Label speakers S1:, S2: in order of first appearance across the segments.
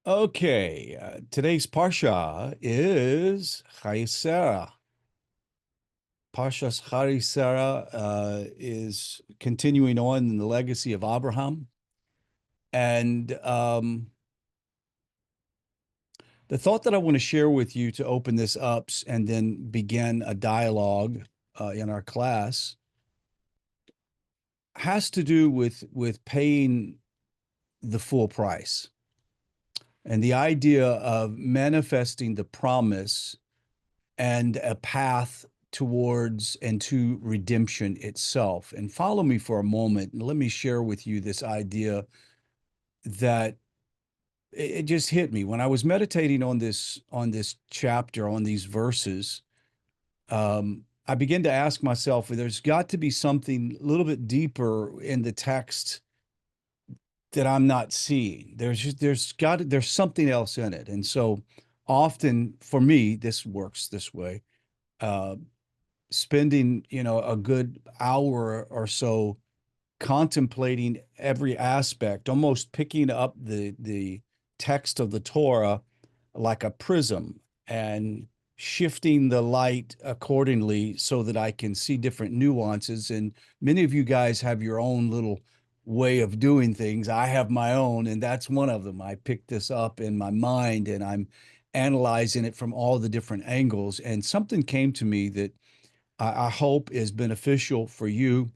S1: Okay, today's Parsha is Chayei Sarah. Parshas Chayei Sarah is continuing on in the legacy of Abraham. And the thought that I want to share with you to open this up and then begin a dialogue in our class has to do with paying the full price and the idea of manifesting the promise and a path towards and to redemption itself. And follow me for a moment and let me share with you this idea that it just hit me when I was meditating on this chapter, on these verses. I began to ask myself, there's got to be something a little bit deeper in the text that I'm not seeing. There's something else in it. And so often for me, this works this way. Uh, Spending, a good hour or so contemplating every aspect, almost picking up the text of the Torah like a prism and shifting the light accordingly so that I can see different nuances. And many of you guys have your own little way of doing things. I have my own, and that's one of them. I picked this up in my mind and I'm analyzing it from all the different angles. And something came to me that I hope is beneficial for you,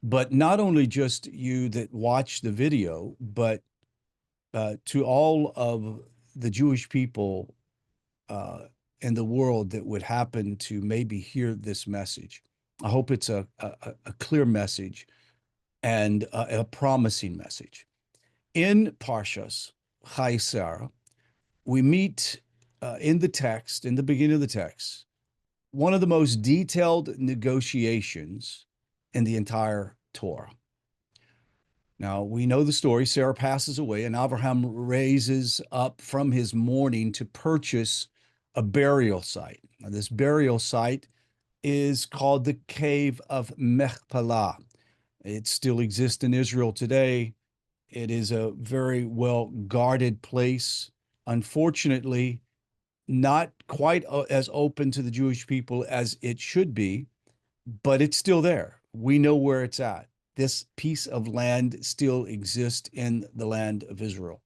S1: but not only just you that watch the video, but to all of the Jewish people uh, in the world that would happen to maybe hear this message. I hope it's a clear message and a promising message. In Parshas Chayei Sarah, we meet in the text, in the beginning of the text, one of the most detailed negotiations in the entire Torah. Now, we know the story. Sarah passes away, and Avraham raises up from his mourning to purchase a burial site. Now, this burial site is called the Cave of Machpela. It still exists in Israel today. It is a very well guarded place. Unfortunately, not quite as open to the Jewish people as it should be, but it's still there. We know where it's at. This piece of land still exists in the land of Israel.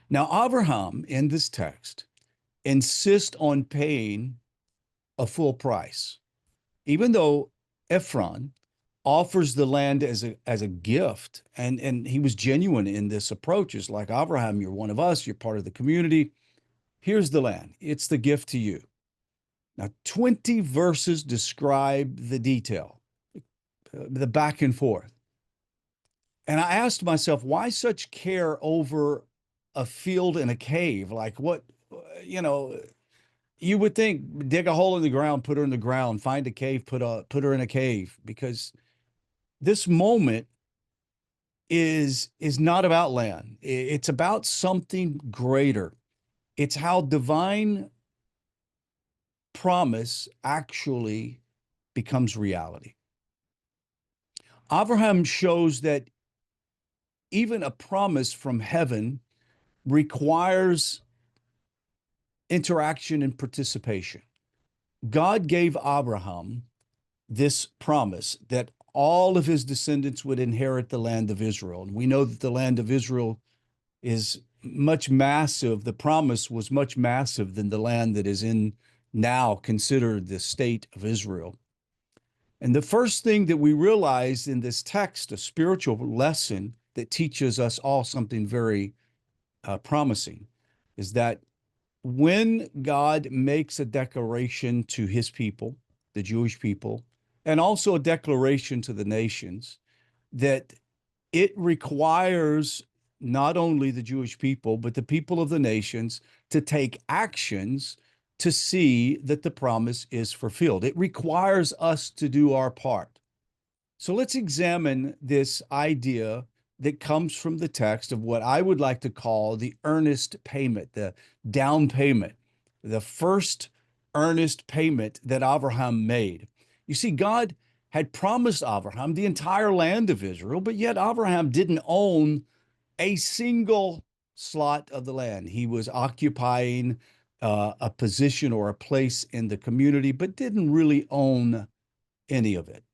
S1: Now, Abraham in this text insists on paying a full price, even though Ephron offers the land as a gift, and he was genuine in this approach. It's like, Abraham, you're one of us, you're part of the community. Here's the land. It's the gift to you. Now, 20 verses describe the detail, the back and forth. And I asked myself, why such care over a field and a cave? Like what, you know, you would think dig a hole in the ground, put her in the ground, find a cave, put her in a cave, because this moment is not about land. It's about something greater. It's how divine promise actually becomes reality. Abraham shows that even a promise from heaven requires interaction and participation. God gave Abraham this promise that all of his descendants would inherit the land of Israel. And we know that the land of Israel is much massive. The promise was much massive than the land that is in now considered the state of Israel. And the first thing that we realize in this text, a spiritual lesson that teaches us all something very promising, is that when God makes a declaration to his people, the Jewish people, and also a declaration to the nations, that it requires not only the Jewish people, but the people of the nations to take actions to see that the promise is fulfilled. It requires us to do our part. So let's examine this idea that comes from the text of what I would like to call the earnest payment, the down payment, the first earnest payment that Abraham made. You see, God had promised Abraham the entire land of Israel, but yet Abraham didn't own a single slot of the land. He was occupying a position or a place in the community, but didn't really own any of it.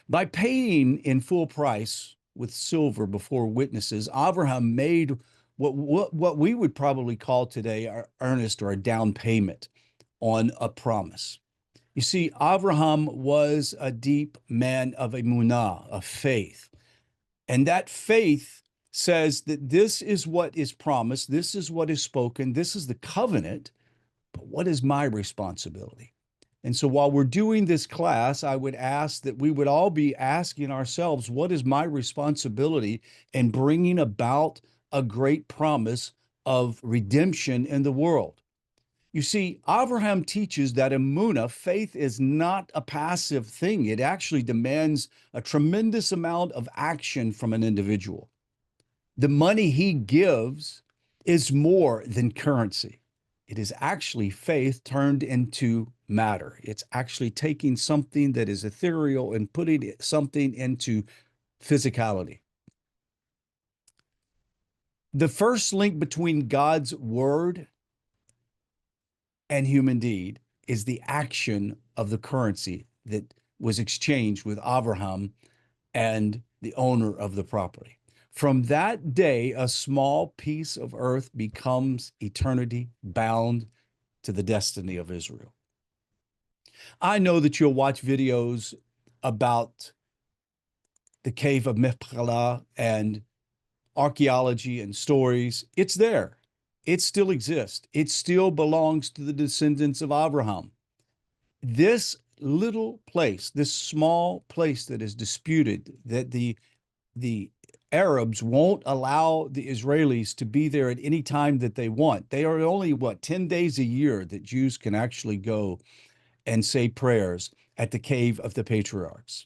S1: By paying in full price with silver before witnesses, Avraham made what we would probably call today our earnest or a down payment on a promise. You see, Avraham was a deep man of emunah, of faith. And that faith says that this is what is promised, this is what is spoken, this is the covenant, but what is my responsibility? And so while we're doing this class, I would ask that we would all be asking ourselves, what is my responsibility in bringing about a great promise of redemption in the world? You see, Avraham teaches that emunah, faith, is not a passive thing. It actually demands a tremendous amount of action from an individual. The money he gives is more than currency. It is actually faith turned into matter. It's actually taking something that is ethereal and putting something into physicality. The first link between God's word and human deed is the action of the currency that was exchanged with Avraham and the owner of the property. From that day, a small piece of earth becomes eternity bound to the destiny of Israel. I know that you'll watch videos about the Cave of Machpela and archaeology and stories. It's there. It still exists. It still belongs to the descendants of Abraham. This little place, this small place that is disputed, that the Arabs won't allow the Israelis to be there at any time that they want. They are only, 10 days a year that Jews can actually go and say prayers at the Cave of the Patriarchs.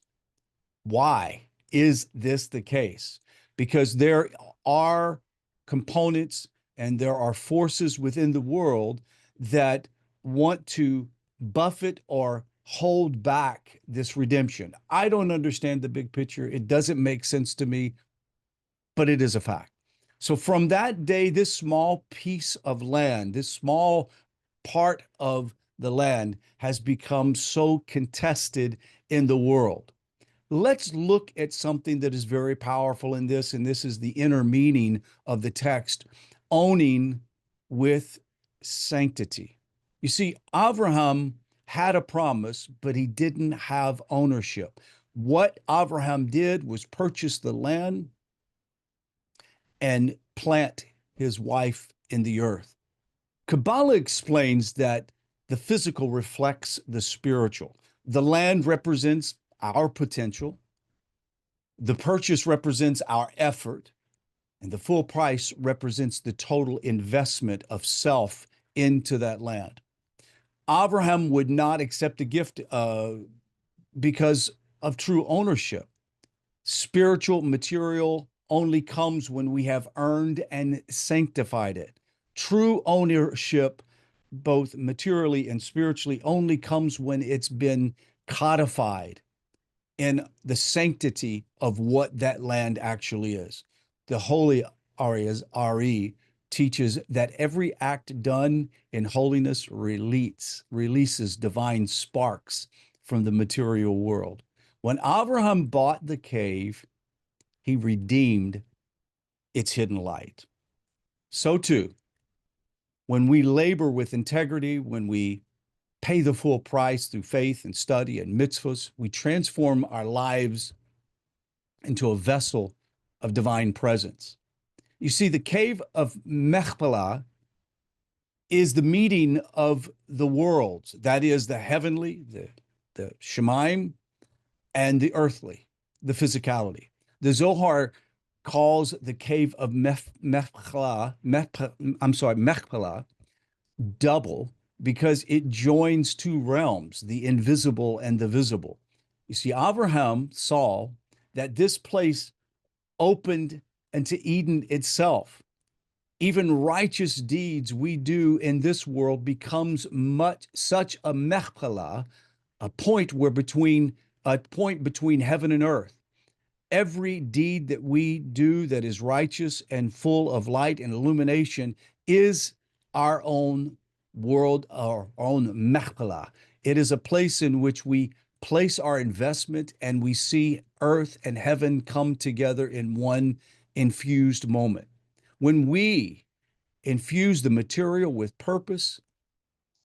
S1: Why is this the case? Because there are components and there are forces within the world that want to buffet or hold back this redemption. I don't understand the big picture. It doesn't make sense to me, but it is a fact. So from that day, this small piece of land, this small part of the land has become so contested in the world. Let's look at something that is very powerful in this, and this is the inner meaning of the text, owning with sanctity. You see, Avraham had a promise, but he didn't have ownership. What Avraham did was purchase the land and plant his wife in the earth. Kabbalah explains that the physical reflects the spiritual. The land represents our potential. The purchase represents our effort. And the full price represents the total investment of self into that land. Abraham would not accept a gift because of true ownership. Spiritual material only comes when we have earned and sanctified it. True ownership, both materially and spiritually, only comes when it's been codified in the sanctity of what that land actually is. The Holy Ari teaches that every act done in holiness releases divine sparks from the material world. When Abraham bought the cave, he redeemed its hidden light. So too, when we labor with integrity, when we pay the full price through faith and study and mitzvahs, we transform our lives into a vessel of divine presence. You see, the Cave of Machpela is the meeting of the worlds. That is the heavenly, the Shemaim, and the earthly, the physicality. The Zohar calls the Cave of Machpela double because it joins two realms, the invisible and the visible. You see, Avraham saw that this place opened into Eden itself. Even righteous deeds we do in this world becomes such a mechpela, a point between heaven and earth. every deed that we do that is righteous and full of light and illumination is our own world, our own Machpela. It is a place in which we place our investment and we see earth and heaven come together in one infused moment. When we infuse the material with purpose,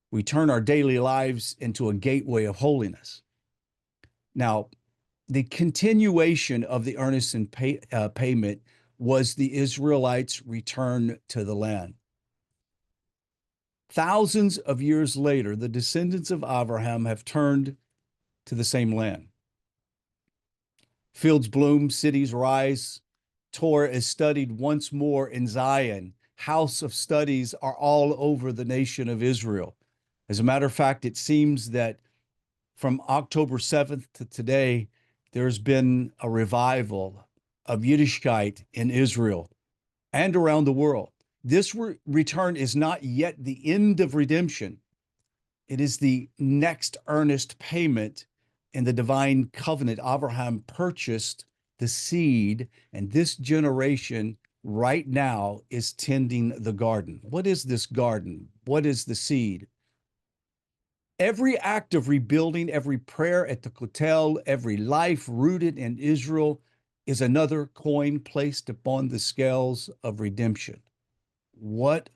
S1: we turn our daily lives into a gateway of holiness. Now, the continuation of the earnest and payment was the Israelites' return to the land. Thousands of years later, the descendants of Avraham have turned to the same land. Fields bloom, cities rise. Torah is studied once more in Zion. House of studies are all over the nation of Israel. As a matter of fact, it seems that from October 7th to today, there's been a revival of Yiddishkeit in Israel and around the world. This return is not yet the end of redemption. It is the next earnest payment in the divine covenant. Abraham purchased the seed, and this generation right now is tending the garden. What is this garden? What is the seed? Every act of rebuilding, every prayer at the Kotel, every life rooted in Israel is another coin placed upon the scales of redemption. What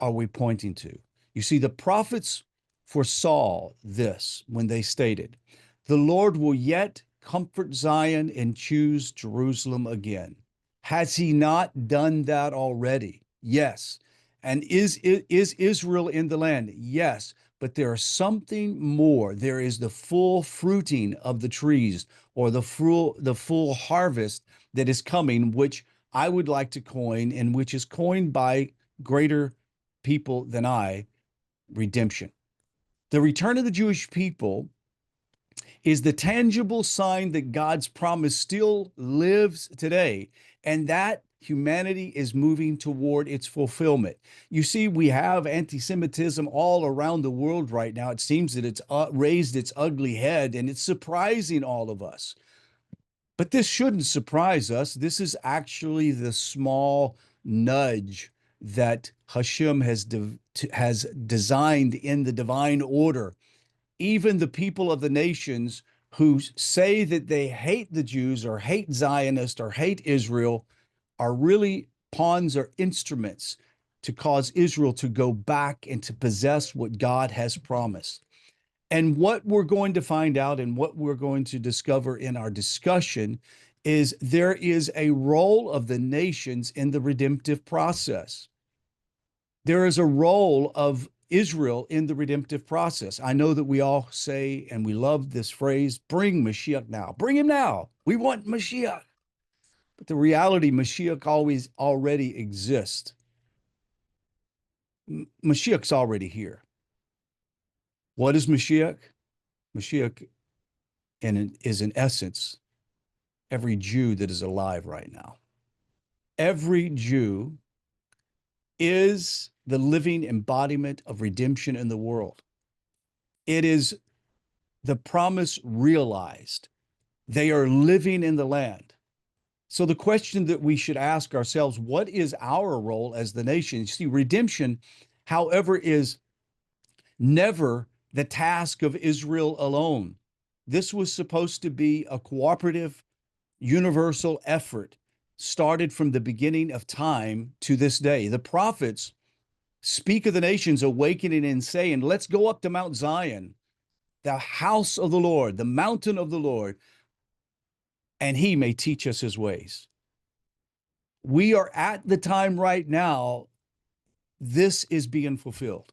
S1: are we pointing to? You see, the prophets foresaw this when they stated, "The Lord will yet comfort Zion and choose Jerusalem again." Has he not done that already? Yes. And is Israel in the land? Yes. But there is something more. There is the full fruiting of the trees, or the full harvest that is coming, which I would like to coin, and which is coined by greater people than I, redemption. The return of the Jewish people is the tangible sign that God's promise still lives today, and that humanity is moving toward its fulfillment. You see, we have anti-Semitism all around the world right now. It seems that it's raised its ugly head, and it's surprising all of us. But this shouldn't surprise us. This is actually the small nudge that Hashem has designed in the divine order. Even the people of the nations who say that they hate the Jews or hate Zionists or hate Israel are really pawns or instruments to cause Israel to go back and to possess what God has promised. And what we're going to find out and what we're going to discover in our discussion is there is a role of the nations in the redemptive process. There is a role of Israel in the redemptive process. I know that we all say, and we love this phrase, bring Mashiach now. Bring him now. We want Mashiach. But the reality, Mashiach already exists. Mashiach's already here. What is Mashiach? Mashiach is in essence every Jew that is alive right now. Every Jew is the living embodiment of redemption in the world. It is the promise realized. They are living in the land. So the question that we should ask ourselves, what is our role as the nation? You see, redemption, however, is never the task of Israel alone. This was supposed to be a cooperative, universal effort started from the beginning of time to this day. The prophets speak of the nations awakening and saying, let's go up to Mount Zion, the house of the Lord, the mountain of the Lord, and he may teach us his ways. We are at the time right now, this is being fulfilled.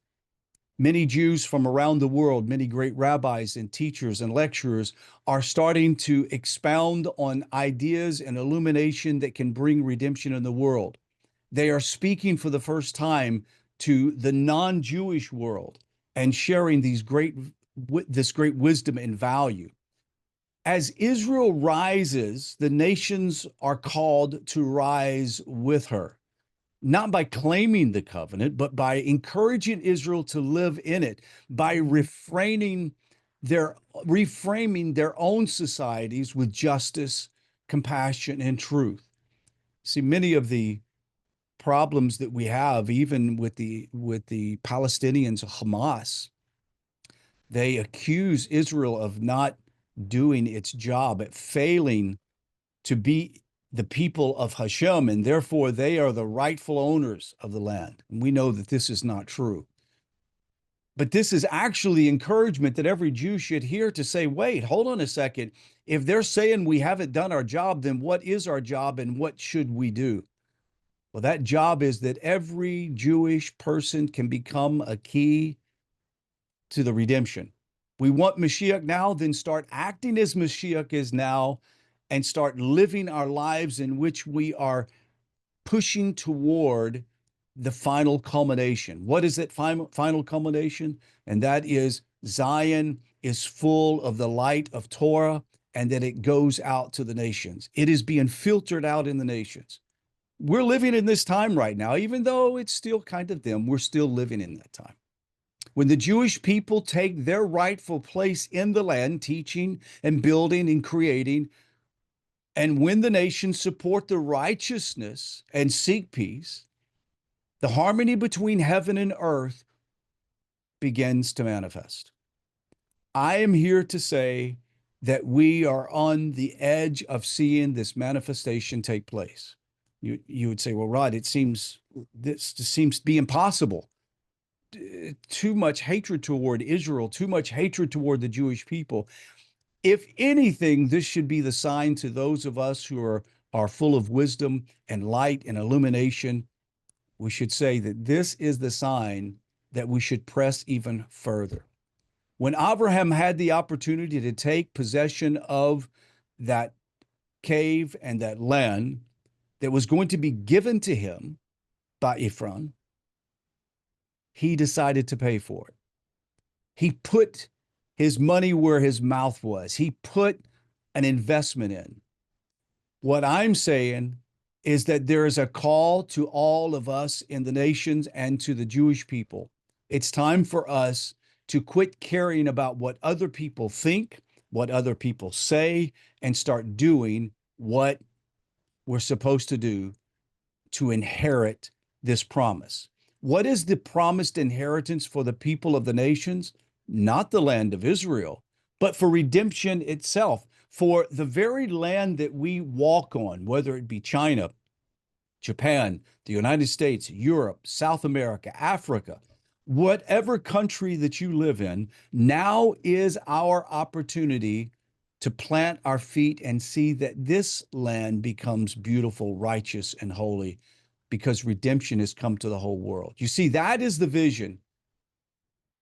S1: Many Jews from around the world, many great rabbis and teachers and lecturers are starting to expound on ideas and illumination that can bring redemption in the world. They are speaking for the first time to the non-Jewish world and sharing this great wisdom and value. As Israel rises, the nations are called to rise with her, not by claiming the covenant, but by encouraging Israel to live in it, by reframing their own societies with justice compassion, and truth. See, many of the problems that we have, even with the Palestinians, Hamas, they accuse Israel of not doing its job, at failing to be the people of Hashem, and therefore they are the rightful owners of the land. And we know that this is not true. But this is actually encouragement that every Jew should hear, to say, wait, hold on a second. If they're saying we haven't done our job, then what is our job and what should we do? Well, that job is that every Jewish person can become a key to the redemption. We want Mashiach now, then start acting as Mashiach is now, and start living our lives in which we are pushing toward the final culmination. What is that final culmination? And that is Zion is full of the light of Torah, and that it goes out to the nations. It is being filtered out in the nations. We're living in this time right now, even though it's still kind of them, we're still living in that time. When the Jewish people take their rightful place in the land, teaching and building and creating, and when the nations support the righteousness and seek peace, the harmony between heaven and earth begins to manifest. I am here to say that we are on the edge of seeing this manifestation take place. You would say, well, Rod, this seems to be impossible. Too much hatred toward Israel, too much hatred toward the Jewish people. If anything, this should be the sign to those of us who are full of wisdom and light and illumination. We should say that this is the sign that we should press even further. When Avraham had the opportunity to take possession of that cave and that land that was going to be given to him by Ephron, he decided to pay for it. He put his money where his mouth was. He put an investment in. What I'm saying is that there is a call to all of us in the nations and to the Jewish people. It's time for us to quit caring about what other people think, what other people say, and start doing what we're supposed to do to inherit this promise. What is the promised inheritance for the people of the nations? Not the land of Israel, but for redemption itself, for the very land that we walk on, whether it be China, Japan, the United States, Europe, South America, Africa, whatever country that you live in, now is our opportunity to plant our feet and see that this land becomes beautiful, righteous, and holy, because redemption has come to the whole world. You see, that is the vision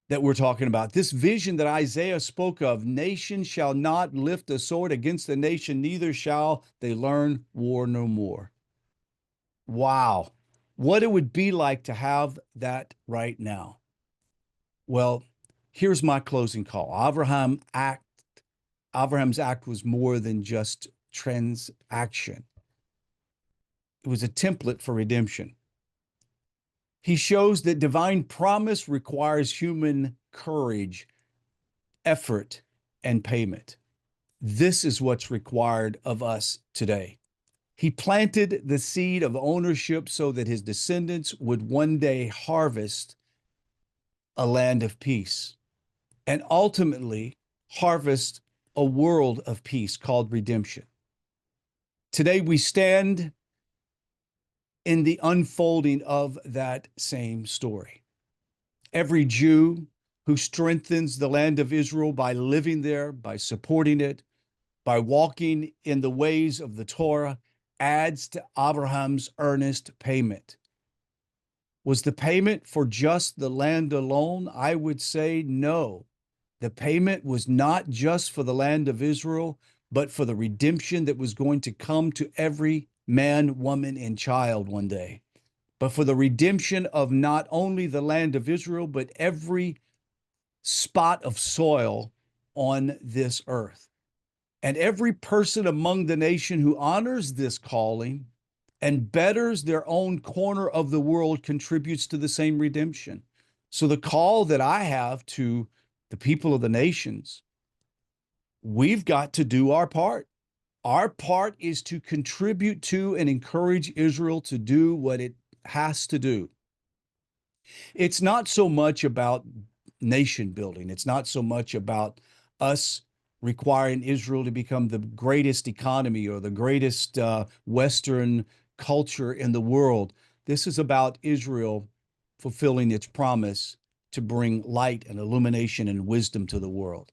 S1: that we're talking about. This vision that Isaiah spoke of: nation shall not lift a sword against a nation, neither shall they learn war no more. Wow, what it would be like to have that right now. Well, here's my closing call. Abraham's act was more than just transaction. It was a template for redemption. He shows that divine promise requires human courage, effort, and payment. This is what's required of us today. He planted the seed of ownership so that his descendants would one day harvest a land of peace, and ultimately harvest a world of peace called redemption. Today we stand in the unfolding of that same story. Every Jew who strengthens the land of Israel by living there, by supporting it, by walking in the ways of the Torah, adds to Abraham's earnest payment. Was the payment for just the land alone? I would say no. The payment was not just for the land of Israel, but for the redemption that was going to come to every man, woman, and child one day. But for the redemption of not only the land of Israel, but every spot of soil on this earth. And every person among the nation who honors this calling and betters their own corner of the world contributes to the same redemption. So the call that I have to the people of the nations, we've got to do our part. Our part is to contribute to and encourage Israel to do what it has to do. It's not so much about nation building. It's not so much about us requiring Israel to become the greatest economy or the greatest Western culture in the world. This is about Israel fulfilling its promise to bring light and illumination and wisdom to the world.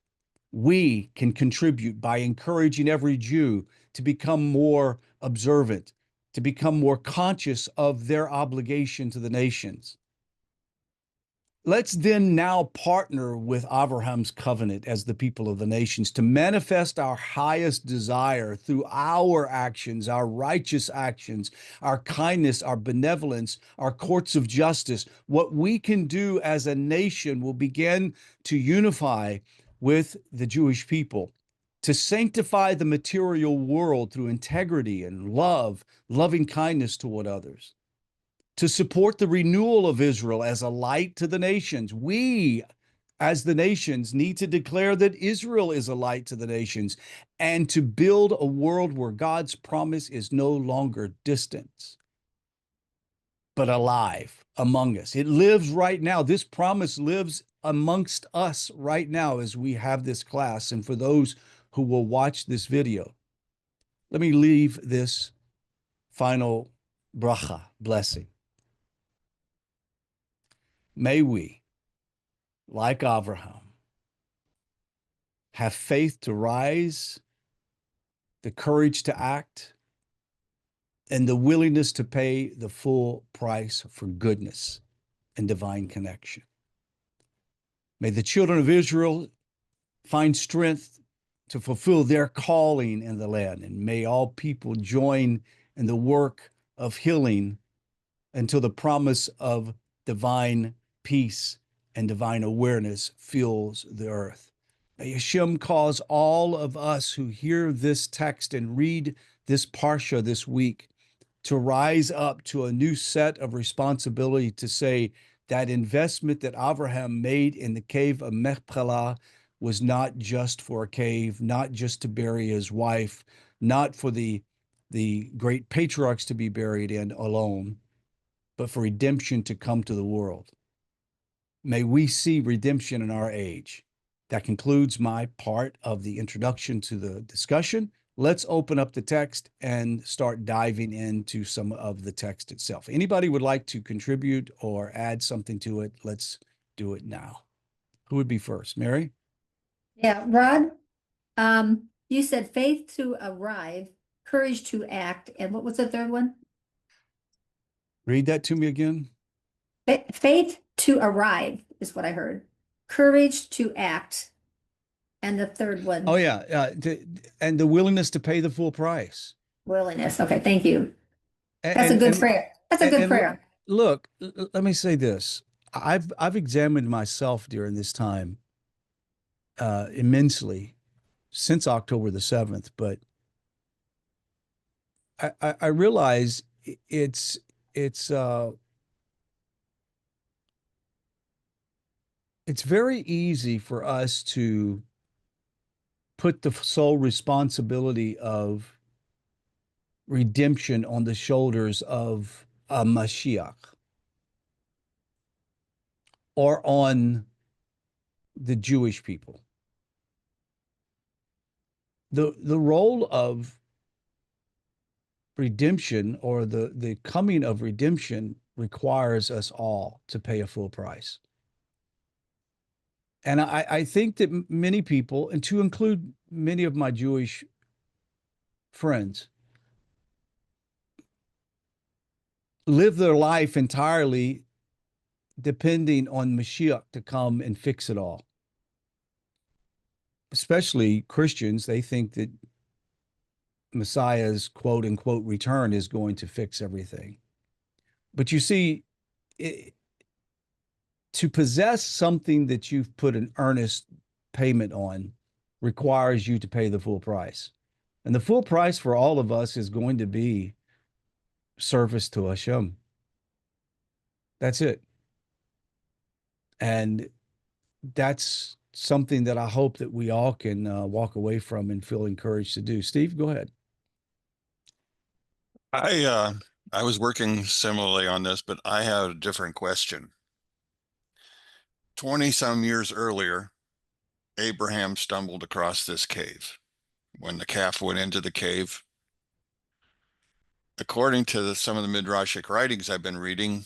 S1: We can contribute by encouraging every Jew to become more observant, to become more conscious of their obligation to the nations. Let's then now partner with Abraham's covenant as the people of the nations to manifest our highest desire through our actions, our righteous actions, our kindness, our benevolence, our courts of justice. What we can do as a nation will begin to unify with the Jewish people, to sanctify the material world through integrity and love, loving kindness toward others, to support the renewal of Israel as a light to the nations. We, as the nations, need to declare that Israel is a light to the nations and to build a world where God's promise is no longer distant, but alive among us. It lives right now. This promise lives amongst us right now as we have this class. And for those who will watch this video, let me leave this final bracha, blessing. May we, like Avraham, have faith to rise, the courage to act, and the willingness to pay the full price for goodness and divine connection. May the children of Israel find strength to fulfill their calling in the land, and may all people join in the work of healing until the promise of divine peace and divine awareness fills the earth. May Hashem cause all of us who hear this text and read this parsha this week to rise up to a new set of responsibility to say that investment that Avraham made in the Cave of Machpela was not just for a cave, not just to bury his wife, not for the great patriarchs to be buried in alone, but for redemption to come to the world. May we see redemption in our age. That concludes my part of the introduction to the discussion. Let's open up the text and start diving into some of the text itself. Anybody would like to contribute or add something to it? Let's do it now. Who would be first? Mary?
S2: Yeah, Rod, you said faith to arrive, courage to act, and what was the third one?
S1: Read that to me again.
S2: Faith to arrive is what I heard. Courage to act, and the third one.
S1: Oh, yeah. And the willingness to pay the full price.
S2: Willingness. Okay, thank you. That's
S1: And,
S2: a good prayer. That's a good prayer.
S1: Look, let me say this. I've examined myself during this time immensely since October the 7th, but I realize it's very easy for us to put the sole responsibility of redemption on the shoulders of a Mashiach or on the Jewish people. The role of redemption or the coming of redemption requires us all to pay a full price. And I think that many people, and to include many of my Jewish friends, live their life entirely depending on Mashiach to come and fix it all. Especially Christians, they think that Messiah's quote unquote return is going to fix everything. But you see, to possess something that you've put an earnest payment on requires you to pay the full price. And the full price for all of us is going to be service to Hashem. That's it. And that's something that I hope that we all can walk away from and feel encouraged to do. Steve, go ahead.
S3: I was working similarly on this, but I had a different question. 20 some years earlier, Abraham stumbled across this cave. When the calf went into the cave, according to some of the Midrashic writings I've been reading,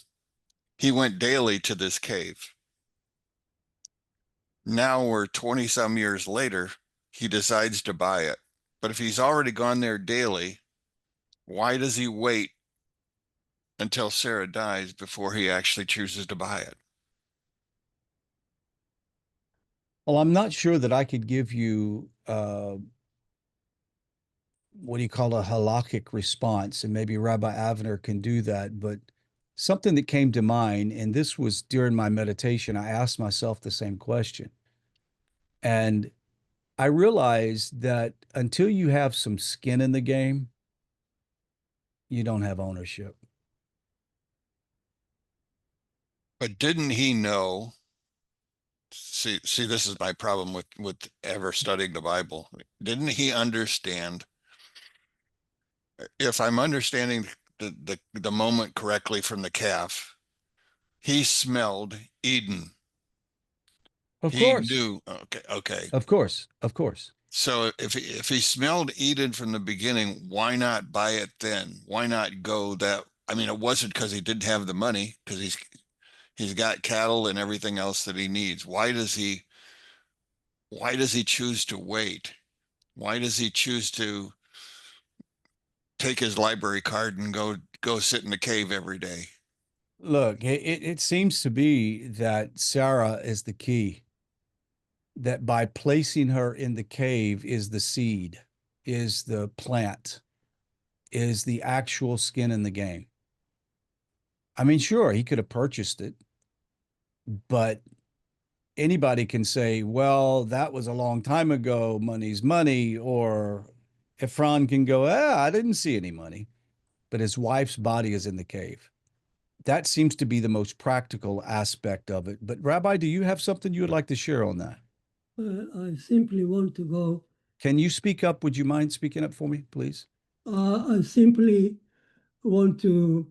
S3: he went daily to this cave. Now we're 20 some years later, he decides to buy it. But if he's already gone there daily, why does he wait until Sarah dies before he actually chooses to buy it?
S1: Well, I'm not sure that I could give you what do you call a halakhic response, and maybe Rabbi Avner can do that. But something that came to mind, and this was during my meditation, I asked myself the same question. And I realized that until you have some skin in the game, you don't have ownership.
S3: But didn't he know? See, this is my problem with ever studying the Bible. Didn't he understand? If I'm understanding the moment correctly from the calf, he smelled Eden.
S1: Of
S3: He
S1: course.
S3: knew. Okay.
S1: Of course. Of course.
S3: So if he smelled Eden from the beginning, why not buy it then? Why not go that? I mean, it wasn't because he didn't have the money, because he's got cattle and everything else that he needs. Why does he choose to wait? Why does he choose to take his library card and go sit in the cave every day?
S1: Look, it seems to be that Sarah is the key, that by placing her in the cave is the seed, is the plant, is the actual skin in the game. I mean, sure, he could have purchased it, but anybody can say, well, that was a long time ago, money's money, or Ephron can go, I didn't see any money, but his wife's body is in the cave. That seems to be the most practical aspect of it. But Rabbi, do you have something you would like to share on that?
S4: I simply want to go.
S1: Can you speak up? Would you mind speaking up for me, please?
S4: I simply want to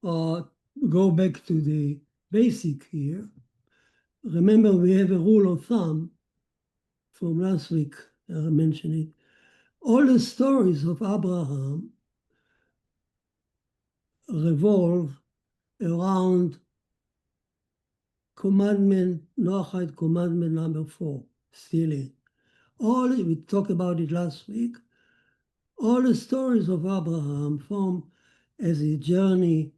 S4: go back to the basic here. Remember, we have a rule of thumb from last week, I mentioned it. All the stories of Abraham revolve around Noahide commandment number 4, stealing. We talked about it last week. All the stories of Abraham form as a journey.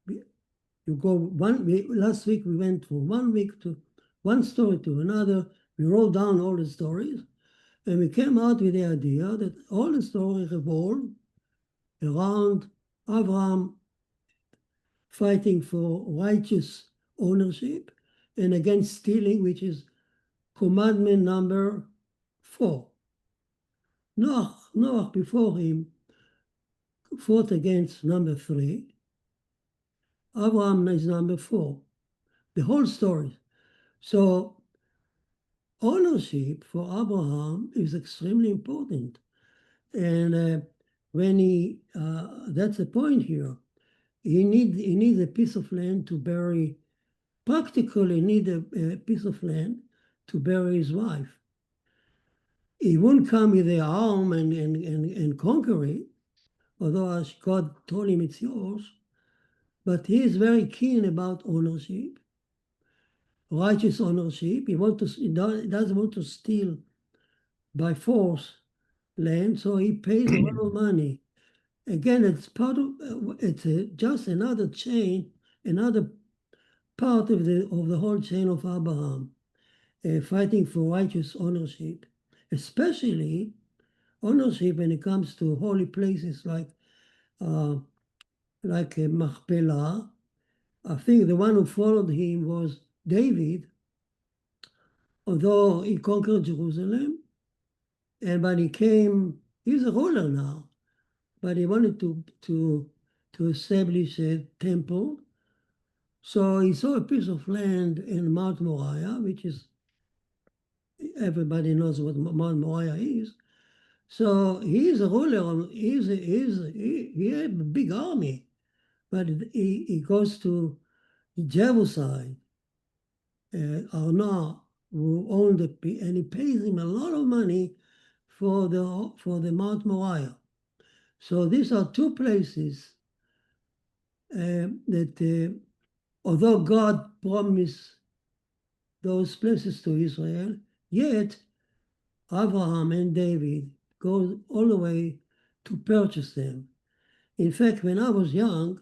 S4: You go last week we went from 1 week to one story to another. We wrote down all the stories, and we came out with the idea that all the stories revolve around Avraham fighting for righteous ownership and against stealing, which is commandment number 4. Noah before him fought against number 3. Abraham is number 4. The whole story. So ownership for Abraham is extremely important. And that's the point here. He needs a piece of land to bury, practically need a piece of land to bury his wife. He won't come with the arm and conquer it, although God told him it's yours. But he is very keen about ownership, righteous ownership. He doesn't want to steal by force land, so he pays a lot of money. Again, it's just another chain, another part of the whole chain of Abraham, fighting for righteous ownership, especially ownership when it comes to holy places like Machpela. I think the one who followed him was David, although he conquered Jerusalem, and when he's a ruler now, but he wanted to establish a temple. So he saw a piece of land in Mount Moriah, which is, everybody knows what Mount Moriah is. So he's a ruler. He had a big army, but he goes to Jebusite, Arna, who owned and he pays him a lot of money for the Mount Moriah. So these are two places that, although God promised those places to Israel, yet Avraham and David go all the way to purchase them. In fact, when I was young,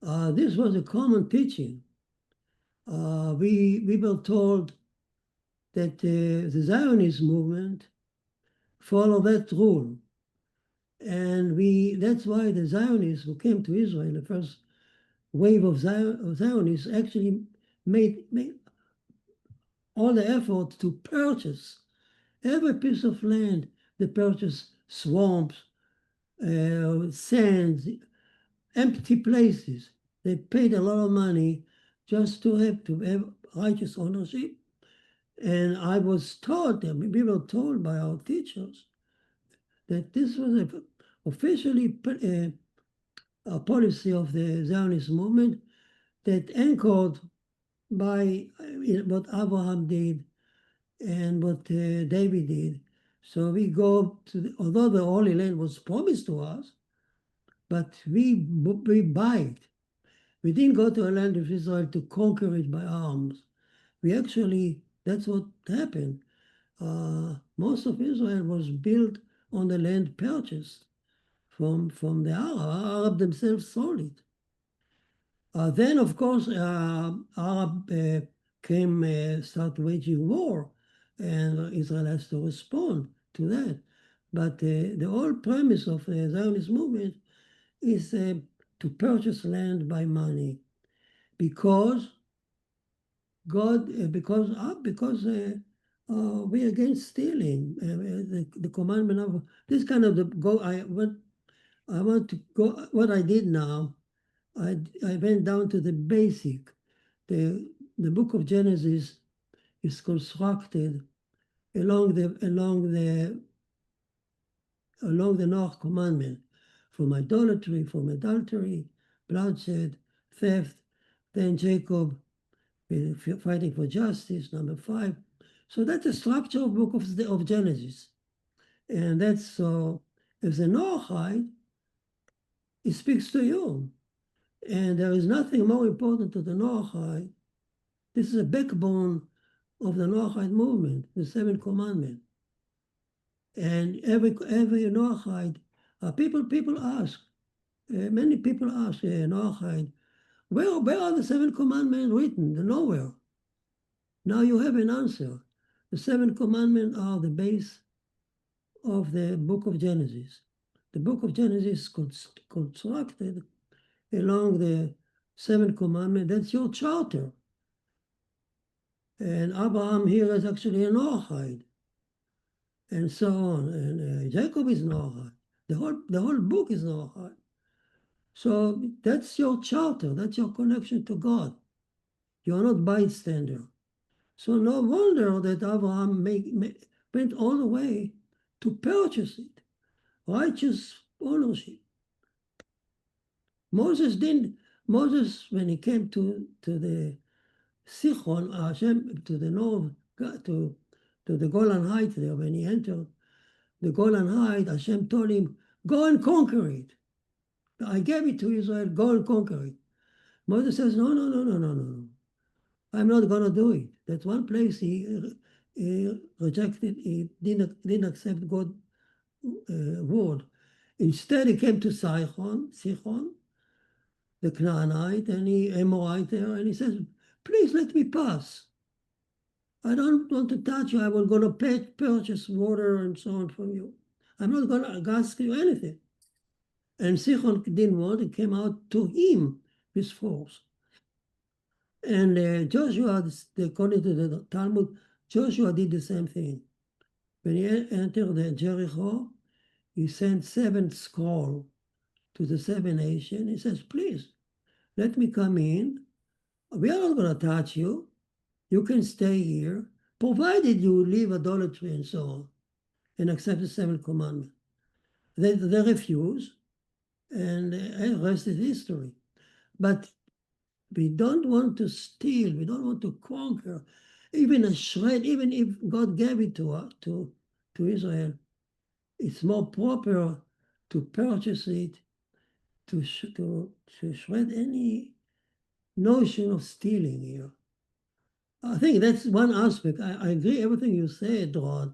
S4: this was a common teaching. We were told that the Zionist movement followed that rule. And that's why the Zionists who came to Israel, the first wave of Zionists, actually made all the effort to purchase every piece of land. They purchased swamps, sands, empty places. They paid a lot of money just to have righteous ownership. And I was taught, we were told by our teachers, that this was officially a policy of the Zionist movement that anchored by what Abraham did and what David did. So we go to, although the Holy Land was promised to us, but we buy it. We didn't go to a land of Israel to conquer it by arms. We actually, that's what happened. Most of Israel was built on the land purchased from the Arab. Arab themselves sold it. Then, of course, Arab start waging war, and Israel has to respond to that. But the whole premise of the Zionist movement is to purchase land by money, because we're against stealing. The commandment of this kind of I want to go. What I did now, I went down to the basic. The book of Genesis is constructed along the Noah commandment, from idolatry, from adultery, bloodshed, theft. Then Jacob fighting for justice, number 5. So that's the structure of book of Genesis. And that's so, as a Noahide, it speaks to you. And there is nothing more important to the Noahide. This is a backbone of the Noahide movement, the 7th commandment. And every Noahide, people ask, many people ask Noahide, where are the 7 commandments written? They're nowhere. Now you have an answer. The 7 commandments are the base of the book of Genesis. The book of Genesis is constructed along the 7 commandments. That's your charter. And Abraham here is actually a Noahide, and so on. And Jacob is Noahide. The whole book is Noahide. So that's your charter. That's your connection to God. You are not bystander. So no wonder that Abraham went all the way to purchase it. Righteous ownership. Moses, when he came to the Sichon, to the north, to the Golan Heights there, when he entered the Golan Heights, Hashem told him, go and conquer it. I gave it to Israel, go and conquer it. Moses says, no. I'm not going to do it. That's one place he rejected, he didn't accept God's word. Instead, he came to Sichon, the Canaanite, and Amorite there, and he says, please let me pass. I don't want to touch you. I'm going to purchase water and so on from you. I'm not going to ask you anything. And Sichon didn't want, it came out to him with force. And Joshua, according to the Talmud, Joshua did the same thing. When he entered Jericho, he sent 7 scrolls to the 7 nations. He says, please, let me come in. We are not going to touch you. You can stay here, provided you leave idolatry and so on. and accept the seventh commandment. They refuse, and the rest is history. But we don't want to steal, we don't want to conquer, even a shred, even if God gave it to Israel. It's more proper to purchase it, to shred any notion of stealing here. I think that's one aspect. I agree everything you said, Rod.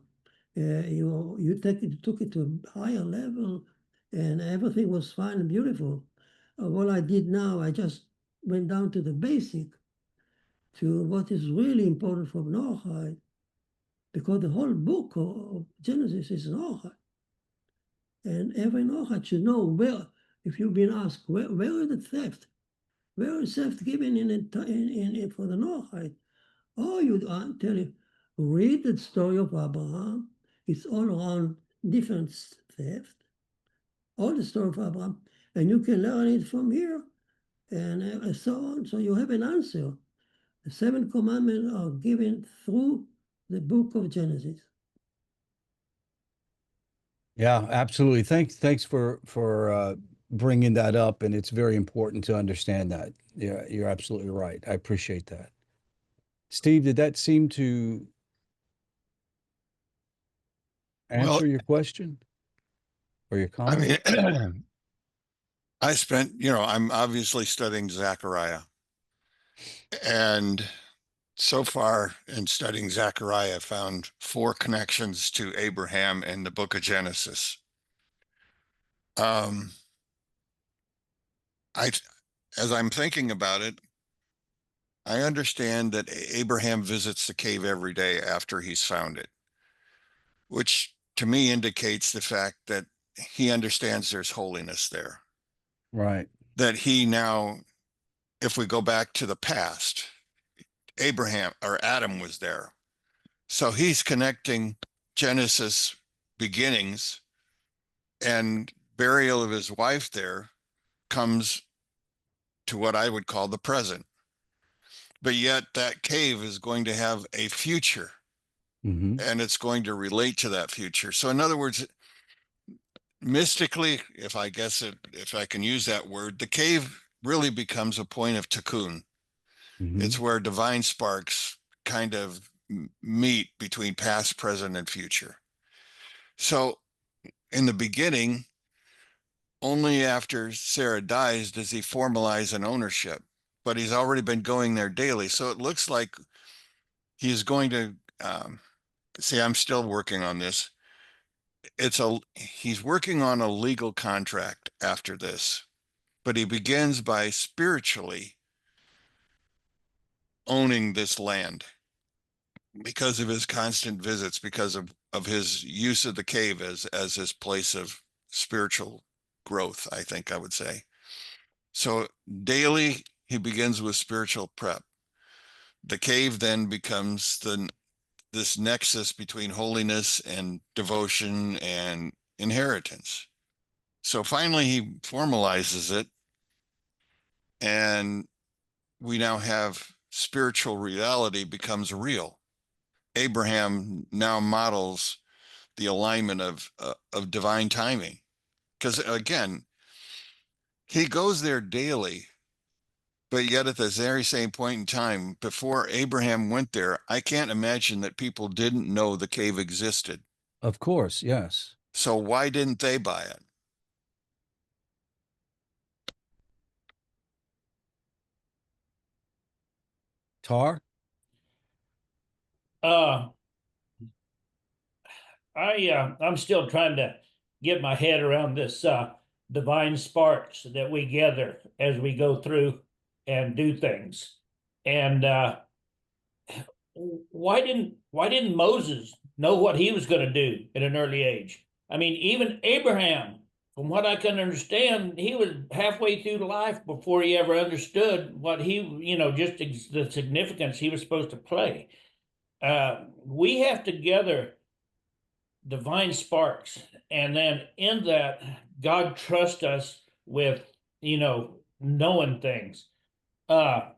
S4: You took it to a higher level, and everything was fine and beautiful. What I did now, I just went down to the basic, to what is really important for Noahide, because the whole book of Genesis is Noahide. And every Noahide should know where, if you've been asked, where is the theft? Where is theft given for the Noahide? Oh, I'm telling you, read the story of Abraham. It's all around different theft. All the story of Abraham. And you can learn it from here and so on. So you have an answer. The 7 commandments are given through the book of Genesis.
S1: Yeah, absolutely. Thanks for bringing that up, and it's very important to understand that. Yeah, you're absolutely right. I appreciate that. Steve, did that seem to
S3: Well,
S1: answer your question or your
S3: I
S1: comment?
S3: mean, I spent, I'm obviously studying Zechariah. And so far in studying Zechariah, I found 4 connections to Abraham in the book of Genesis. Um, as I'm thinking about it, I understand that Abraham visits the cave every day after he's found it, which to me indicates the fact that he understands there's holiness there.
S1: Right.
S3: That he now, if we go back to the past, Abraham or Adam was there. So he's connecting Genesis beginnings and burial of his wife there comes to what I would call the present. But yet that cave is going to have a future, and it's going to relate to that future. So in other words, mystically, if I can use that word, the cave really becomes a point of tikkun. It's where divine sparks kind of meet between past, present, and future. So in the beginning, only after Sarah dies does he formalize an ownership, but he's already been going there daily. So it looks like he's going to see, I'm still working on this. He's working on a legal contract after this, but he begins by spiritually owning this land because of his constant visits, because of his use of the cave as his place of spiritual growth, I think I would say. So daily he begins with spiritual prep. The cave then becomes this nexus between holiness and devotion and inheritance. So finally he formalizes it, and we now have spiritual reality becomes real. Abraham now models the alignment of divine timing, because again, he goes there daily, but yet at the very same point in time, before Abraham went there, I can't imagine that people didn't know the cave existed.
S1: Of course, yes.
S3: So why didn't they buy it?
S1: Tar?
S5: I'm still trying to get my head around this divine sparks that we gather as we go through and do things. And why didn't Moses know what he was going to do at an early age? I mean, even Abraham, from what I can understand, he was halfway through life before he ever understood what he, just the significance he was supposed to play. We have to gather divine sparks, and then in that, God trusts us with, knowing things. I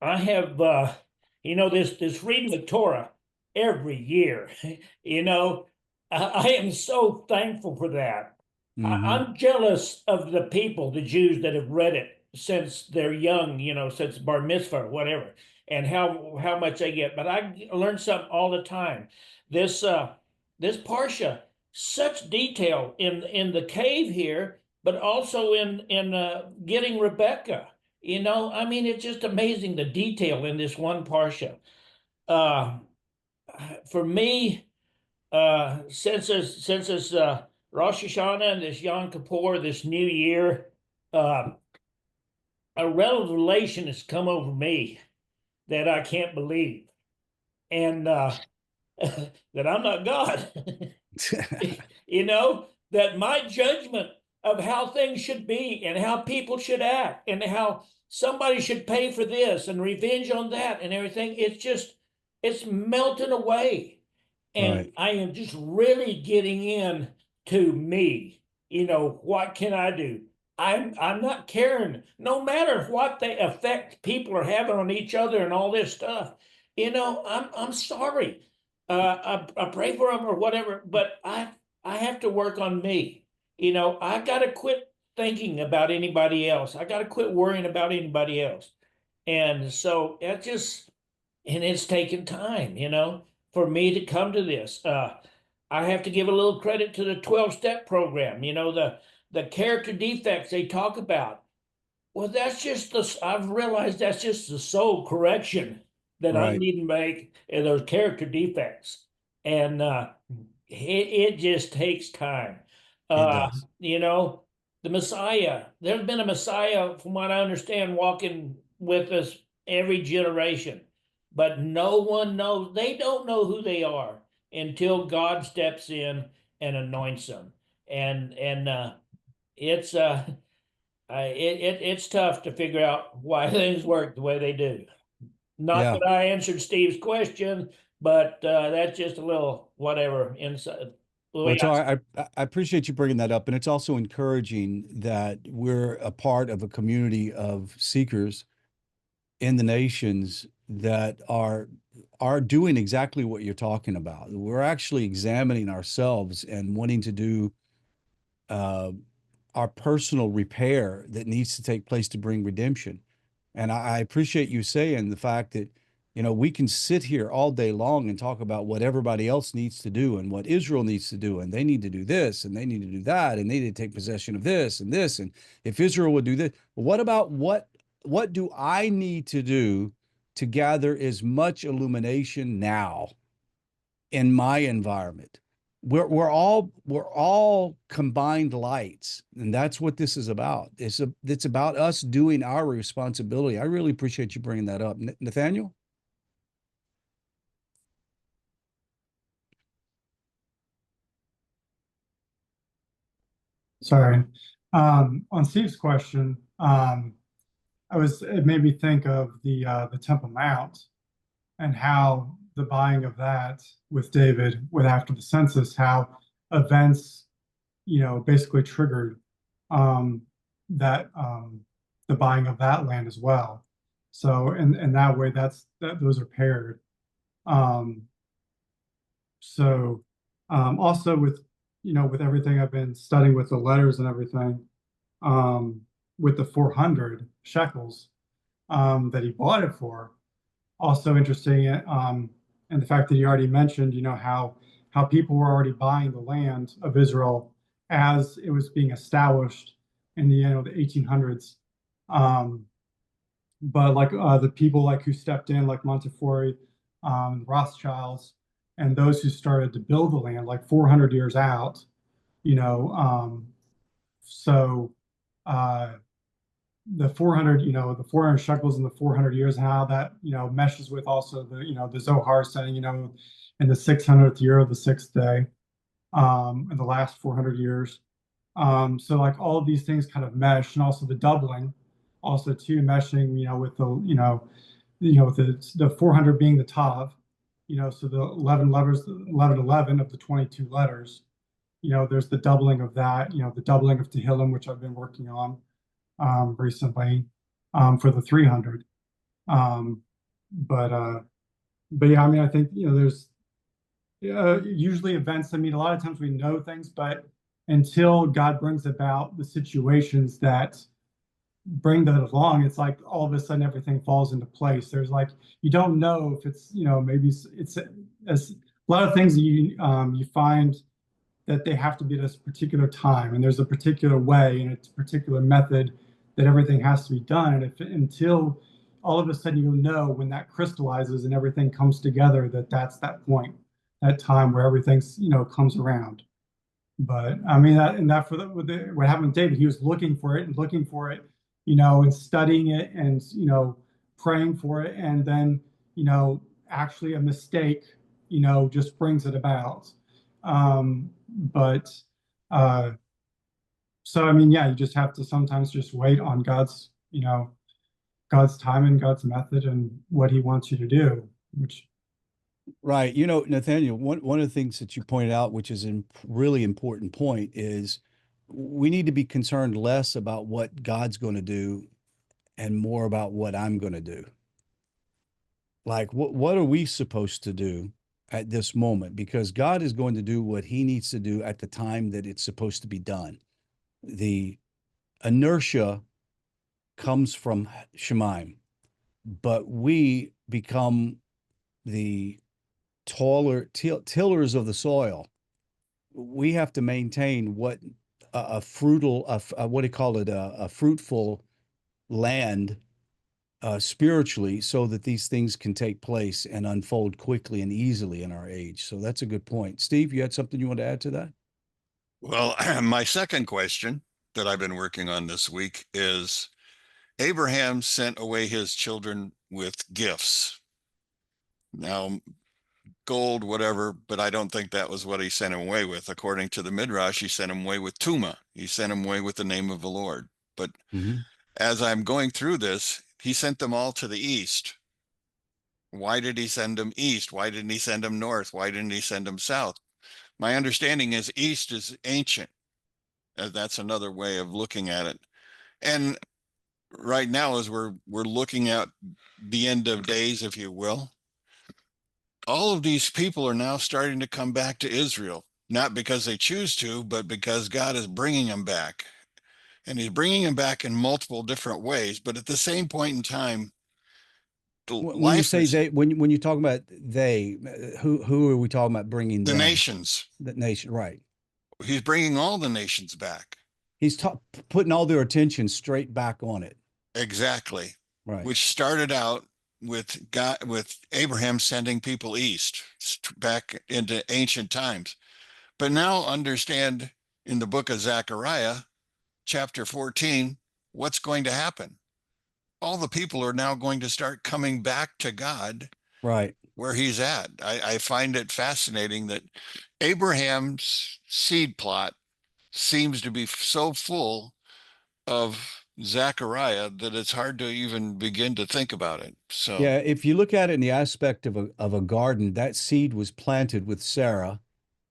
S5: have, this reading the Torah every year, I am so thankful for that.
S1: Mhm.
S5: I'm jealous of the people, the Jews that have read it since they're young, since bar mitzvah or whatever, and how much they get. But I learn something all the time. This parsha, such detail in the cave here, but also in getting Rebecca. I mean, it's just amazing the detail in this one parsha. Uh, for me, since it's Rosh Hashanah and this Yom Kippur, this new year, uh, a revelation has come over me that I can't believe, and that I'm not God. That my judgment of how things should be and how people should act and how somebody should pay for this and revenge on that and everything, it's melting away. And
S1: Right.
S5: I am just really getting in to me. What can I do? I'm not caring, no matter what the effect people are having on each other and all this stuff. I'm sorry. I pray for them or whatever, but I have to work on me. I got to quit thinking about anybody else. I got to quit worrying about anybody else. And so and it's taken time, for me to come to this. I have to give a little credit to the 12-step program, the character defects they talk about. Well, I've realized that's just the soul correction that I
S1: Right.
S5: need to make in those character defects. And it just takes time.
S1: It does.
S5: The Messiah, there's been a Messiah, from what I understand, walking with us every generation, but no one knows, they don't know who they are until God steps in and anoints them. And it's it's tough to figure out why things work the way they do. Not
S1: Yeah.
S5: that I answered Steve's question, but that's just a little whatever inside.
S1: Well, I appreciate you bringing that up, and it's also encouraging that we're a part of a community of seekers in the nations that are doing exactly what you're talking about. We're actually examining ourselves and wanting to do our personal repair that needs to take place to bring redemption. And I appreciate you saying the fact that, we can sit here all day long and talk about what everybody else needs to do and what Israel needs to do. And they need to do this and they need to do that. And they need to take possession of this and this. And if Israel would do this, what about what do I need to do to gather as much illumination now in my environment? We're all combined lights, and that's what this is about. It's about us doing our responsibility. I really appreciate you bringing that up, Nathaniel.
S6: Sorry. On Steve's question, it made me think of the Temple Mount and how the buying of that with David, with after the census, how events, basically triggered that the buying of that land as well. So in that way, those are paired. Also with everything I've been studying with the letters and everything, with the 400 shekels that he bought it for. Also interesting, and the fact that you already mentioned, how people were already buying the land of Israel as it was being established in the the 1800s. But like the people like who stepped in, like Montefiore, the Rothschilds, and those who started to build the land like 400 years out, so the 400, the 400 shekels in the 400 years, and how that, meshes with also the Zohar saying, in the 600th year of the sixth day, in the last 400 years. So like all of these things kind of mesh, and also the doubling, also too meshing, with with the 400 being the tav, so the 11 letters, 11 of the 22 letters, there's the doubling of that, the doubling of Tehillim, which I've been working on recently for the 300. But yeah, I mean, I think, Usually events, I mean, a lot of times we know things, but until God brings about the situations that bring that along, it's like all of a sudden everything falls into place. There's like, you don't know if it's, maybe it's as a lot of things you find that they have to be at a particular time, and there's a particular way and a particular method that everything has to be done. And until all of a sudden you'll know when that crystallizes and everything comes together, that's that point, that time where everything's comes around. But I mean that for what happened with David, he was looking for it and looking for it, and studying it and praying for it, and then actually a mistake just brings it about. But so I mean, yeah, you just have to sometimes just wait on God's God's time and God's method and what he wants you to do, which
S1: Right. Nathaniel, one of the things that you pointed out, which is a really important point, is we need to be concerned less about what God's going to do and more about what I'm going to do. Like, what are we supposed to do at this moment? Because God is going to do what he needs to do at the time that it's supposed to be done. The inertia comes from Shemaim, but we become the tillers of the soil. We have to maintain what a fruitful, what do you call it, a fruitful land spiritually, so that these things can take place and unfold quickly and easily in our age. So that's a good point. Steve, you had something you want to add to that?
S3: Well, my second question that I've been working on this week is Abraham sent away his children with gifts. Now, gold, whatever, but I don't think that was what he sent him away with. According to the Midrash, he sent him away with Tuma. He sent him away with the name of the Lord. But as I'm going through this, he sent them all to the east. Why did he send them east? Why didn't he send them north? Why didn't he send them south? My understanding is east is ancient. That's another way of looking at it. And right now, as we're looking at the end of days, if you will, all of these people are now starting to come back to Israel, not because they choose to, but because God is bringing them back. And he's bringing them back in multiple different ways. But at the same point in time,
S1: When you say they, when you talk about they, who are we talking about bringing
S3: the
S1: them?
S3: nations.
S1: The nation, right?
S3: He's bringing all the nations back.
S1: He's putting all their attention straight back on it.
S3: Exactly.
S1: Right.
S3: Which started out with God, with Abraham sending people east back into ancient times. But now understand in the book of Zechariah, chapter 14, what's going to happen. All the people are now going to start coming back to God,
S1: right
S3: where he's at. I find it fascinating that Abraham's seed plot seems to be so full of Zechariah that it's hard to even begin to think about it. So
S1: yeah, if you look at it in the aspect of a garden, that seed was planted with Sarah,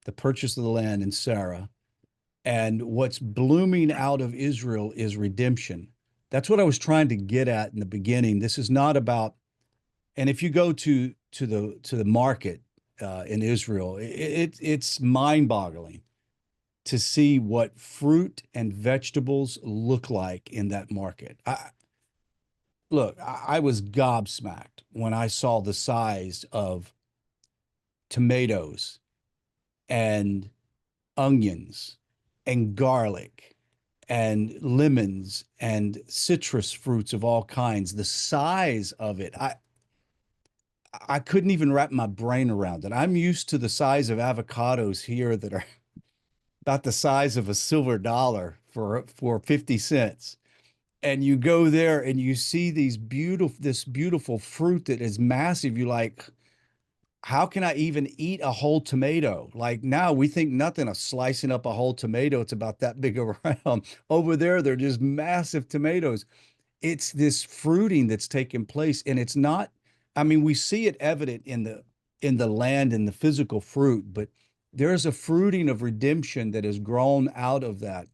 S1: the purchase of the land in Sarah, and what's blooming out of Israel is redemption. That's what I was trying to get at in the beginning. This is not about, and if you go to the market in Israel, it's mind-boggling to see what fruit and vegetables look like in that market. I was gobsmacked when I saw the size of tomatoes and onions and garlic and lemons and citrus fruits of all kinds. The size of it, I couldn't even wrap my brain around it. I'm used to the size of avocados here that are about the size of a silver dollar for 50 cents. And you go there and you see this beautiful fruit that is massive. You're like, how can I even eat a whole tomato? Like now we think nothing of slicing up a whole tomato. It's about that big around. Over there, they're just massive tomatoes. It's this fruiting that's taking place. And it's not, I mean, we see it evident in the land and the physical fruit, but there's a fruiting of redemption that has grown out of that.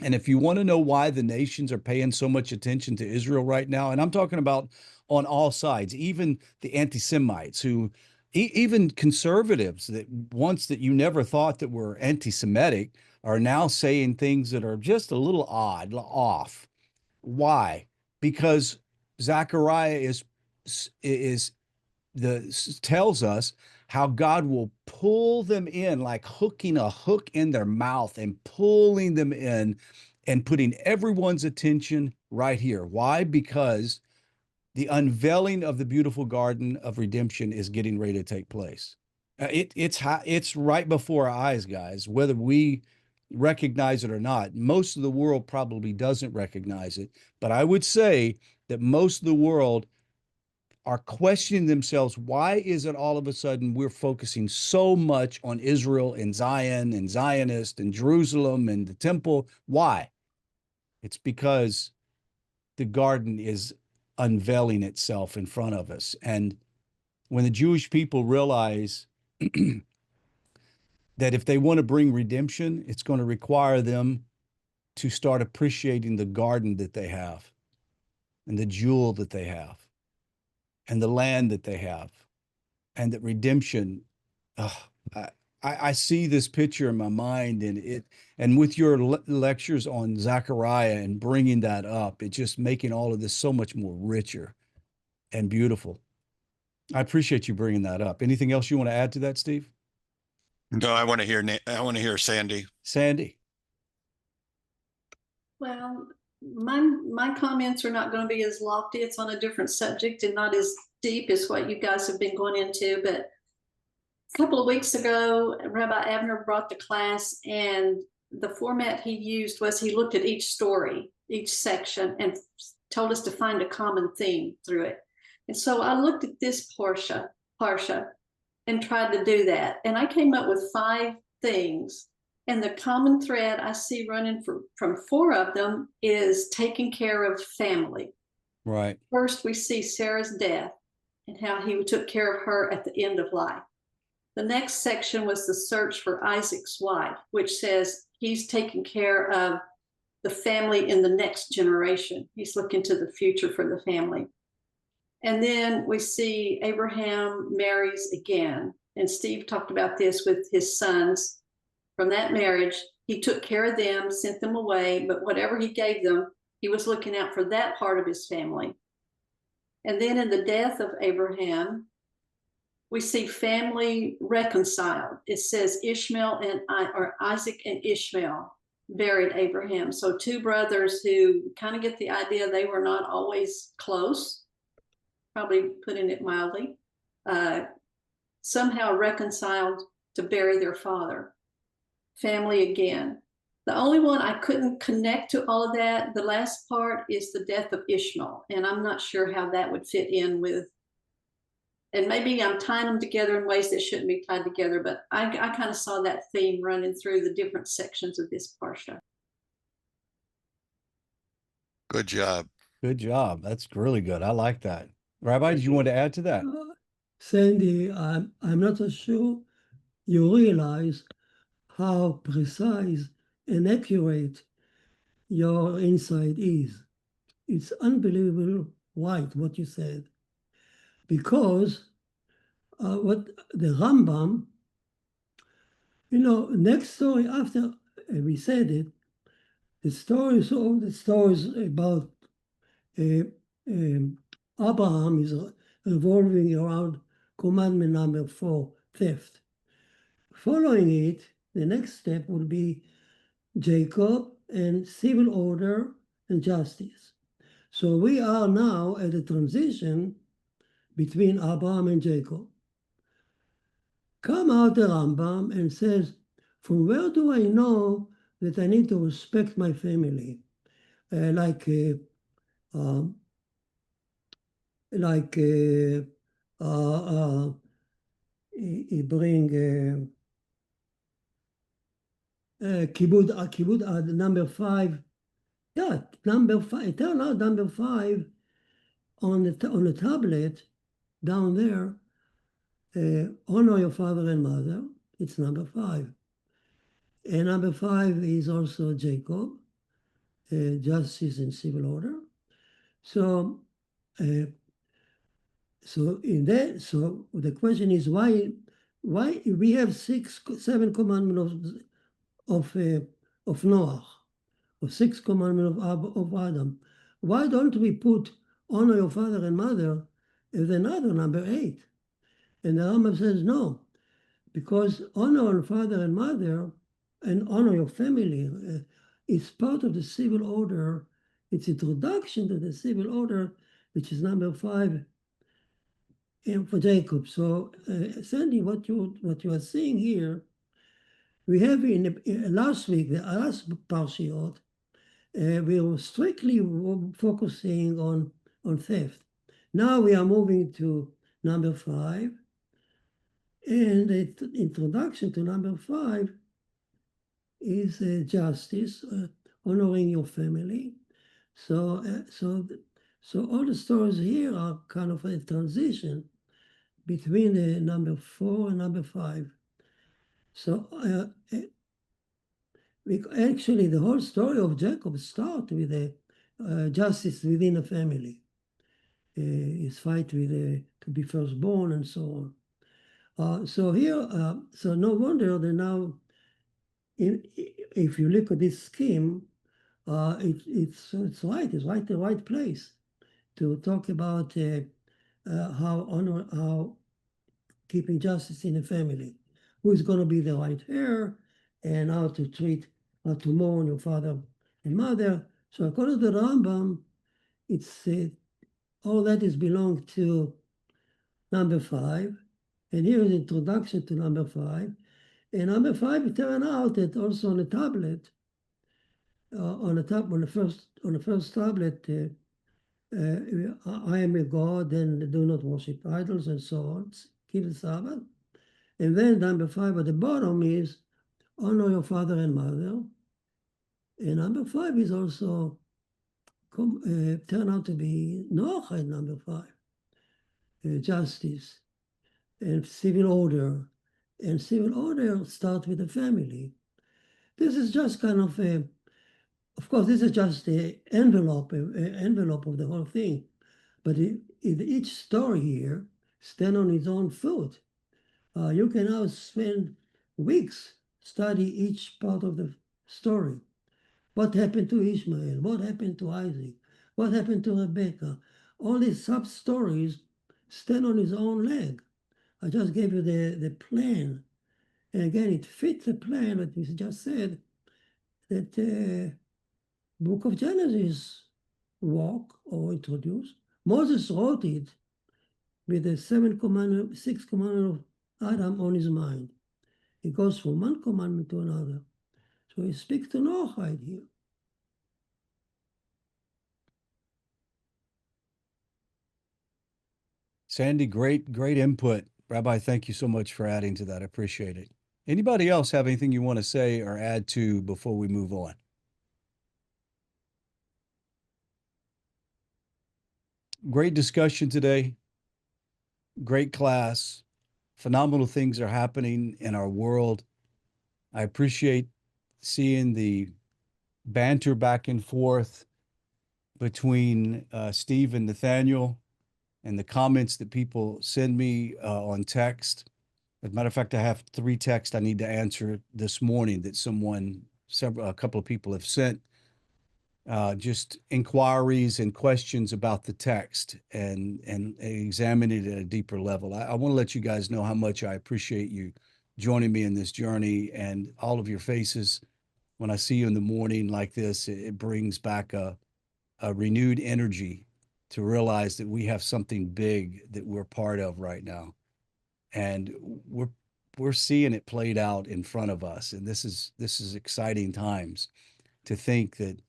S1: And if you want to know why the nations are paying so much attention to Israel right now, and I'm talking about on all sides, even the anti-Semites who even conservatives that once that you never thought that were anti-Semitic are now saying things that are just a little odd, off. Why? Because Zechariah tells us how God will pull them in, like hooking a hook in their mouth and pulling them in and putting everyone's attention right here. Why? Because the unveiling of the beautiful garden of redemption is getting ready to take place. It's right before our eyes, guys, whether we recognize it or not. Most of the world probably doesn't recognize it, but I would say that most of the world are questioning themselves. Why is it all of a sudden we're focusing so much on Israel and Zion and Zionist and Jerusalem and the temple? Why? It's because the garden is unveiling itself in front of us. And when the Jewish people realize that if they want to bring redemption, it's going to require them to start appreciating the garden that they have and the jewel that they have and the land that they have, and that redemption, I see this picture in my mind, and with your lectures on Zechariah and bringing that up, it just making all of this so much more richer and beautiful. I appreciate you bringing that up. Anything else you want to add to that, Steve?
S3: No, I want to hear Sandy.
S1: Sandy.
S7: Well, my comments are not going to be as lofty. It's on a different subject and not as deep as what you guys have been going into. But a couple of weeks ago, Rabbi Abner brought the class, and the format he used was he looked at each story, each section, and told us to find a common theme through it. And so I looked at this Parsha, and tried to do that. And I came up with 5 things. And the common thread I see running from 4 of them is taking care of family.
S1: Right.
S7: First, we see Sarah's death and how he took care of her at the end of life. The next section was the search for Isaac's wife, which says he's taking care of the family in the next generation. He's looking to the future for the family. And then we see Abraham marries again. And Steve talked about this with his sons. From that marriage, he took care of them, sent them away, but whatever he gave them, he was looking out for that part of his family. And then in the death of Abraham, we see family reconciled. It says Isaac and Ishmael buried Abraham. So 2 brothers who kind of get the idea they were not always close, probably putting it mildly, somehow reconciled to bury their father. Family again. The only one I couldn't connect to all of that, the last part, is the death of Ishmael. And I'm not sure how that would fit in with, and maybe I'm tying them together in ways that shouldn't be tied together, but I kind of saw that theme running through the different sections of this Parsha.
S3: Good job.
S1: Good job. That's really good. I like that. Rabbi, did you want to add to that?
S4: Sandy, I'm not so sure you realize how precise and accurate your insight is. It's unbelievable right what you said. Because what the Rambam, next story after we said it, the stories about Abraham is revolving around commandment number 4, theft. Following it, the next step would be Jacob and civil order and justice. So we are now at a transition between Abraham and Jacob. Come out the Rambam and says, from where do I know that I need to respect my family? He bring Kibud number 5. Yeah, number 5. It turned out number 5 on the tablet down there. Honor your father and mother. It's number 5. And number 5 is also Jacob, justice and civil order. So So in that, so the question is why we have 7 commandments of Noah, or 6 commandments of Adam. Why don't we put honor your father and mother as another number 8? And the Rambam says no, because honor your father and mother and honor your family is part of the civil order. It's introduction to the civil order, which is number 5 for Jacob. So, Sandy, what you are seeing here, we have in last week, the last parshiot, we were strictly focusing on theft. Now we are moving to number 5, and the introduction to number 5 is justice, honoring your family. So all the stories here are kind of a transition between the number 4 and number 5. So actually, the whole story of Jacob starts with a justice within a family. His fight with to be firstborn and so on. So here, so no wonder that now, if you look at this scheme, it's right. It's right the right place to talk about how keeping justice in the family, who's going to be the right heir, and how to mourn your father and mother. So according to the Rambam, it's all that is belong to number 5, and here is the introduction to number 5. And number 5, it turned out that also on the tablet, on the first tablet, I am a God and do not worship idols and so on. Keep the Sabbath. And then number 5 at the bottom is honor your father and mother. And number 5 is also turn out to be Noahide number 5, justice and civil order. And civil order start with the family. This is just kind of of course, this is just the envelope of the whole thing. But each story here stand on its own foot. You can now spend weeks study each part of the story. What happened to Ishmael? What happened to Isaac? What happened to Rebecca? All these sub-stories stand on its own leg. I just gave you the plan. And again, it fits the plan that we just said, that Book of Genesis walk or introduce. Moses wrote it with the 6 commandments of Adam on his mind. He goes from one commandment to another. So he speaks to Noahide here.
S1: Sandy, great input. Rabbi, thank you so much for adding to that. I appreciate it. Anybody else have anything you want to say or add to before we move on? Great discussion today. Great class. Phenomenal things are happening in our world. I appreciate seeing the banter back and forth between Steve and Nathaniel, and the comments that people send me on text. As a matter of fact, I have 3 texts I need to answer this morning that a couple of people have sent. Just inquiries and questions about the text and examine it at a deeper level. I want to let you guys know how much I appreciate you joining me in this journey, and all of your faces. When I see you in the morning like this, it brings back a renewed energy to realize that we have something big that we're part of right now. And we're seeing it played out in front of us. And this is exciting times to think that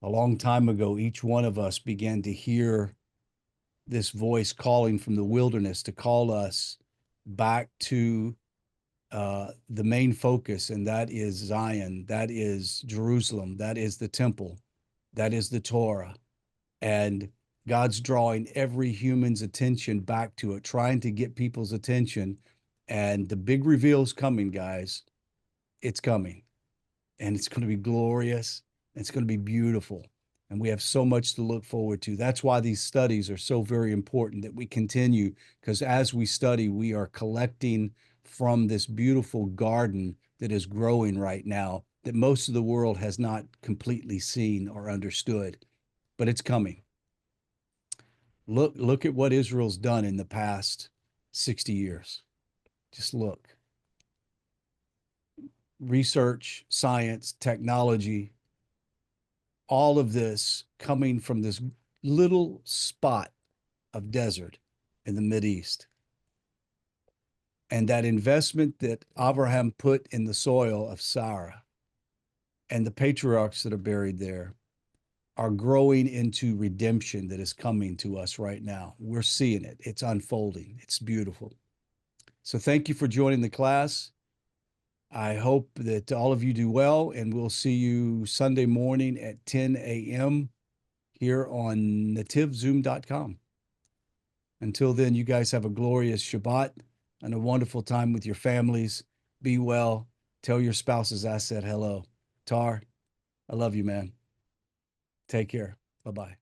S1: a long time ago, each one of us began to hear this voice calling from the wilderness to call us back to the main focus, and that is Zion, that is Jerusalem, that is the temple, that is the Torah. And God's drawing every human's attention back to it, trying to get people's attention. And the big reveal is coming, guys. It's coming. And it's going to be glorious. It's going to be beautiful. And we have so much to look forward to. That's why these studies are so very important, that we continue, because as we study, we are collecting from this beautiful garden that is growing right now that most of the world has not completely seen or understood, but it's coming. Look at what Israel's done in the past 60 years. Just look. Research, science, technology, all of this coming from this little spot of desert in the Mideast. And that investment that Avraham put in the soil of Sarah and the patriarchs that are buried there are growing into redemption that is coming to us right now. We're seeing it. It's unfolding. It's beautiful. So thank you for joining the class. I hope that all of you do well, and we'll see you Sunday morning at 10 a.m. here on netivzoom.com. Until then, you guys have a glorious Shabbat and a wonderful time with your families. Be well. Tell your spouses I said hello. Tar, I love you, man. Take care. Bye-bye.